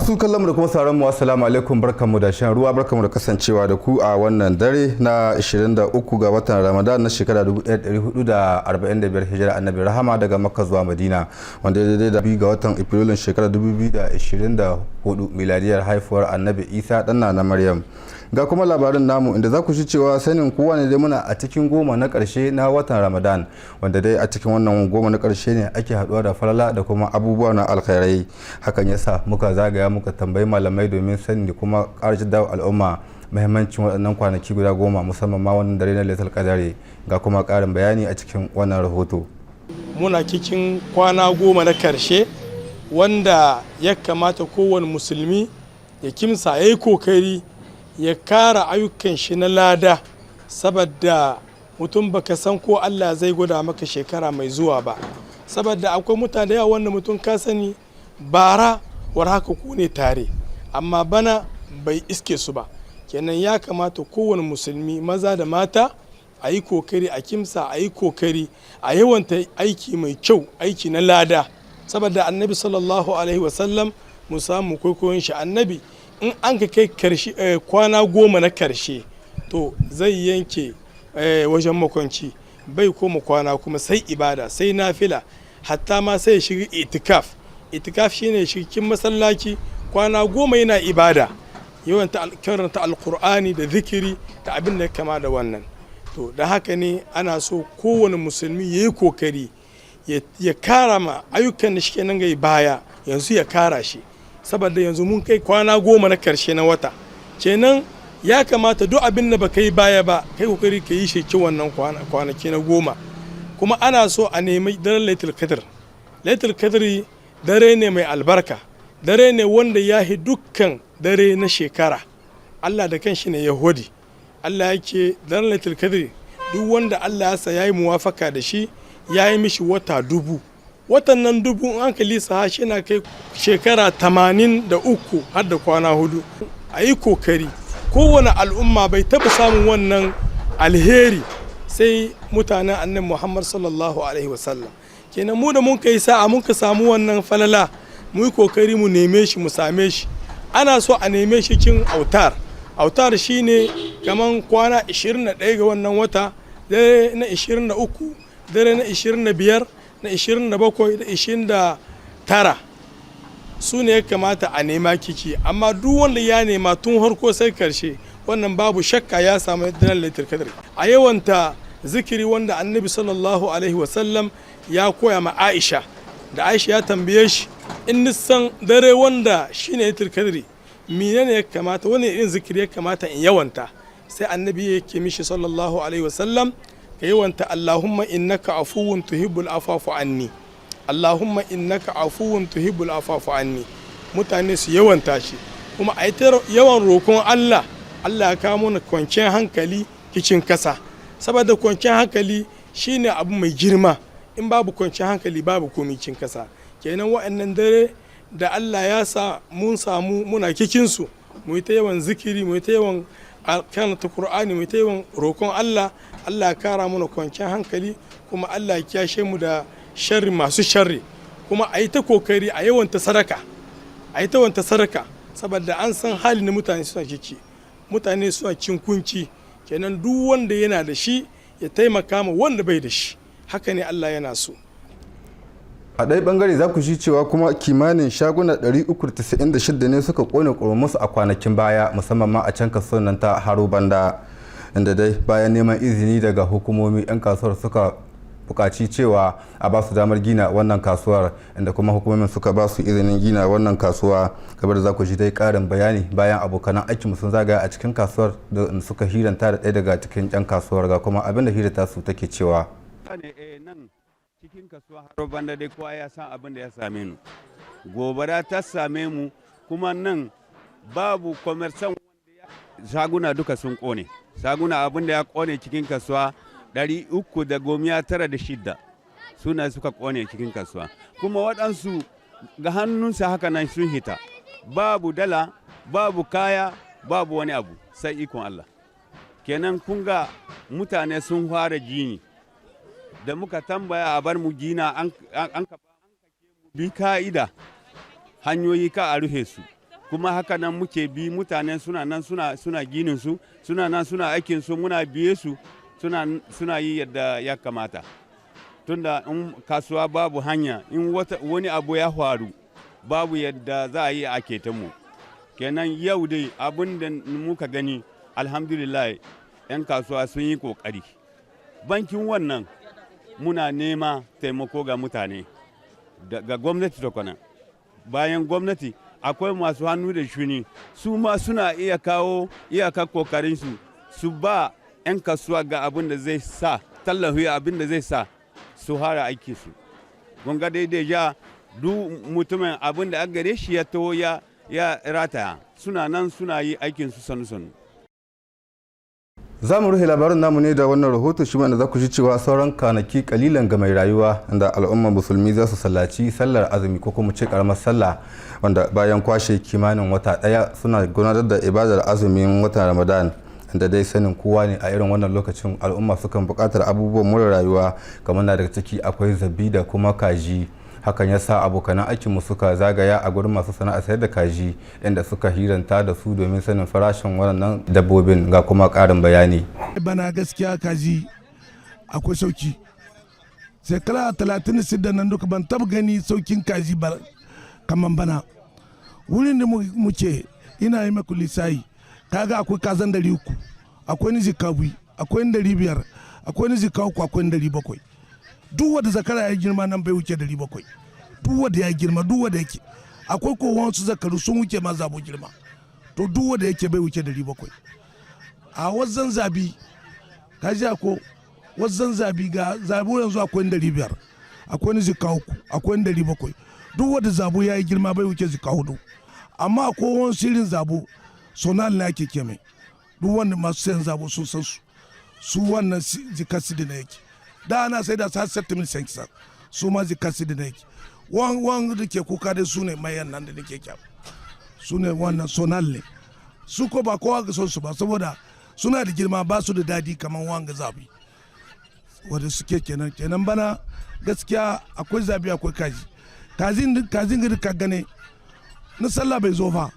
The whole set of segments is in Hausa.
Masu kallon mu da kuma sauran mu assalamu alaikum, barkanmu da shan ruwa, barkanmu da kasancewa da ku a wannan dare na 23 ga watan Ramadan na shekara 1445 hijira Annabi Rahama daga Makka zuwa Madina, wanda daidai da 2 ga watan Afrilun shekara 2024 miladiyar haifuwar Annabi Isa danna na Maryam. Ga kuma labarin namu inda za ku shi cewa sanin kowa ne dai muna a cikin goma na ƙarshe na watan Ramadan, wanda dai a cikin wannan goma na ƙarshe ne ake haɗuwa da falala da kuma abubuwa na alkhairai. Hakan yasa muka zagaya muka tambayi malamai domin sani da kuma ƙarshi da al'umma muhimmancin waɗannan kwanaki guda goma, musamman ma wannan dare na Lailatul Qadari. Ga kuma ƙarin bayani a cikin wannan rahoto. Muna cikin kwana goma na ƙarshe wanda ya kamata kowane musulmi ya kimsa ya yi kokari ya kara ayyukan shi na lada, saboda mutum baka san ko Allah zai gwada maka shekara mai zuwa ba, saboda akwai mutane yawa wanda mutum ka sani bara war haka ku ne tare amma bana bai iske su ba. Kenan ya kamata kowane musulmi maza da mata a yi kokari a kimsa, a yi kokari a yawanta aiki mai kyau, aiki na lada, saboda annabi sallallahu alaihi wasallam mu samu kwaikwayon shi. Annabi in an ka kai karshe kwana goma na karshe to zai yanke wajen makwanci, bai koma kwana kuma sai ibada sai nafila, hatta ma sai ya shiga itikaf. Itikaf shine cikin masallaci kwana goma yana ibada, yawan karanta alkur'ani da zikiri da abin da ya kama da wannan. To da haka ne ana so kowane musulmi ya yi kokari ya kara ma ayyukan da shi nan gai baya yanzu ya kara shi, saboda yanzu mun kai kwana goma na karshe na wata. Kenan ya kamata duk abin da baka yi baya ba kai kokari ka yi shi ci wannan kwanaki na goma. Kuma ana so a nemi daren Lailatul Qadr. Lailatul Qadr dare ne mai albarka, dare ne wanda ya yi dukkan dare na shekara. Allah da kanshi ne Yahudi, Allah yake daren Lailatul Qadr duk wanda Allah ya sa yayi muwafaka da shi yayi mishi wata dubu. Watan nan dubu in an kalli sa shi na kai shekara 83 har da kwana hudu. A yi kokari, kowane al'umma bai taba samun wannan alheri sai mutanen annabi Muhammad sallallahu alaihi wasallam. Kenan mu da mun kai sa'a mun ka samu wannan falala, mu yi kokari mu neme shi mu same shi. Ana so a neme shi cikin autar. Autar shine kaman kwana 21 ga wannan wata, dare na 23, dare na 25, na 27 da 29 su ne ya kamata a nema kiki. Amma duk wanda ya nema tun harko sai karshe wannan babu shakka ya samu daren Lailatul Qadr. A yawanta zikiri wanda annabi sallallahu alaihi wasallam ya koya ma Aisha, da Aisha ya tambaye shi in nisan dare wanda shine Lailatul Qadr menene ya kamata, wani irin zikiri ya kamata in yawanta, sai annabi yake mishi sallallahu alaihi wasallam ka yawanta Allahumma innaka afuwun tuhibbul afafu anni, Allahumma innaka afuwun tuhibbul afafu anni. Mutane su yawanta shi, kuma a yi yawan roƙon Allah, Allah ya kawo mana kwanciyar hankali kicin kasa, saboda kwanciyar hankali shine abu mai girma. In babu kwanciyar hankali babu komai cin kasa. Kenan wa'annan dare da Allah ya sa mun samu muna kikinsu, mu yi ta yawan zikiri, mu yi ta yawan karanta Qur'ani, mu yi ta yawan roƙon Allah, Allah ya kara mana kwanciyar hankali, kuma Allah ya kiyashe mu da sharri masu sharri. Kuma a yi ta kokari a yawanta sadaka, a yi ta wanta sadaka, saboda an san hali na mutane suna ciki, mutane suna cin kunci. Kenan duk wanda yana da shi ya taimaka ma wanda bai da shi, haka ne Allah yana so. A ɗaya ɓangare za ku shi cewa kuma kimanin shaguna 396 ne suka ƙone ƙurmusu a kwanakin baya, musamman ma a can kasuwar nan ta Haro Banda, inda dai bayan neman izini daga hukumomi 'yan kasuwar suka buƙaci cewa a ba su damar gina wannan kasuwar, inda kuma hukumomin suka ba su izinin gina wannan kasuwa. Kamar da za ku ji dai ƙarin bayani bayan abokanan aikinmu sun zagaya a cikin kasuwar da suka hiranta da ɗaya daga cikin 'yan kasuwar, ga kuma abin da hirata su take cewa. Cikin kasuwa Haro Banda dai kowa ya san abin da ya same mu, gobara ta same mu, kuma nan babu kwamersan wanda ya shaguna duka sun kone. Shaguna abin da ya kone cikin kasuwa 396 suna suka kone cikin kasuwa, kuma waɗansu ga hannunsa haka nan sun hita, babu dala, babu kaya, babu wani abu sai ikon Allah. Kenan kun ga mutane sun fara jini, da muka tambaya a bar mu gina an bi ka'ida hanyoyi ka a rufe su, kuma haka nan muke bi mutane suna nan suna ginin su, suna nan suna aikin su, muna biye su suna yi yadda ya kamata. Tunda in kasuwa babu hanya, in wani abu ya faru babu yadda za a yi a ketanmu. Kenan yau dai abin da muka gani alhamdulillah 'yan kasuwa sun yi kokari. Bankin wannan muna nema taimako ga mutane ga gwamnati da kwana. Bayan gwamnati akwai masu hannu da shuni, su ma suna iya kawo iyakar kokarinsu su ba 'yan kasuwa ga abin da zai sa tallafi, abin da zai sa su hara aiki su. Gonga daidai ja duk mutumin abin da aka gare shi ya taho ya rataya, suna nan suna yi aikin su sanu-sanu. Za mu rufe labarin namu ne da wannan rahoto shi wanda za ku ji cewa sauran kanaki kalilan ga mai rayuwa inda al'ummar musulmi za su sallaci sallar azumi ko kuma ce karamar sallah, wanda bayan kwashe kimanin wata daya suna gudanar da ibadar azumin watan Ramadan. Da dai sanin kowa ne a irin wannan lokacin al'umma sukan buƙatar abubuwan more rayuwa, kamar na daga ciki akwai zabi da kuma kaji. Hakan ya sa abokanan aikinmu suka zagaya a gurin masu sana'ar sayar da kaji inda suka hiranta da su domin sanin farashin wannan dabbobin ga kuma ƙarin bayani. Bana gaskiya kaji akwai sauki. Shekara 36 nan duka ban taba gani saukin kaji ba kaman bana. Wurin da muke ina yi maku lissayi, kaga akwai kazan 300, akwai ni jikawi, akwai ni 500, akwai ni jikawu, akwai ni 700. Duk wanda zakara ya girma nan bai wuce 700. Duk wanda ya girma, duk wanda yake akwai ko wasu zakaru sun wuce ma zabo girma, to duk wanda yake bai wuce 700. A wasan zabi kaji ko wasan zabi ga zabo yanzu akwai 500, akwai ni jikawu, akwai ni 700. Duk wanda zabo ya yi girma bai wuce jikawu 4. Amma akwai wani shirin zabo sonal na ake keme, duk wanda masu sayan zabo sun san su wannan jikasi da na yake da ana sai da sa 7,500, su ma jikasi da na yake wani da ke kuka da su ne mayan nan da nake kyau, su ne wannan sonal ne, su ko ba kowa ga son su ba saboda suna da girma ba su da dadi kamar wanga zabi wanda suke kenan bana gaskiya akwai zabi akwai kajin da ka gane na sallah bai zo fa,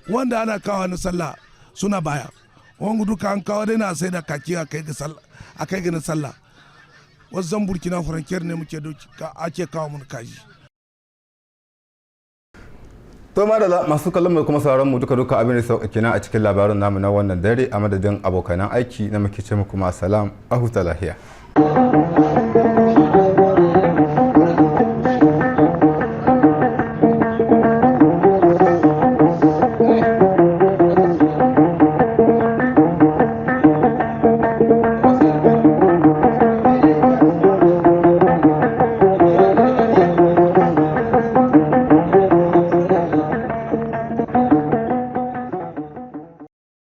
wanda ana kawo na sallah suna baya, wani duka an kawo dai na sai da kaki a kai ga na sallah. Wasu Burkina Farankiyar ne muke ake kawo mun kaji. To madalla masu kallon mu kuma sauran mu duka abin da sauka kenan a cikin labarin namu na wannan dare, a madadin abokanan aiki na muke ce muku ma salam, a huta lahiya.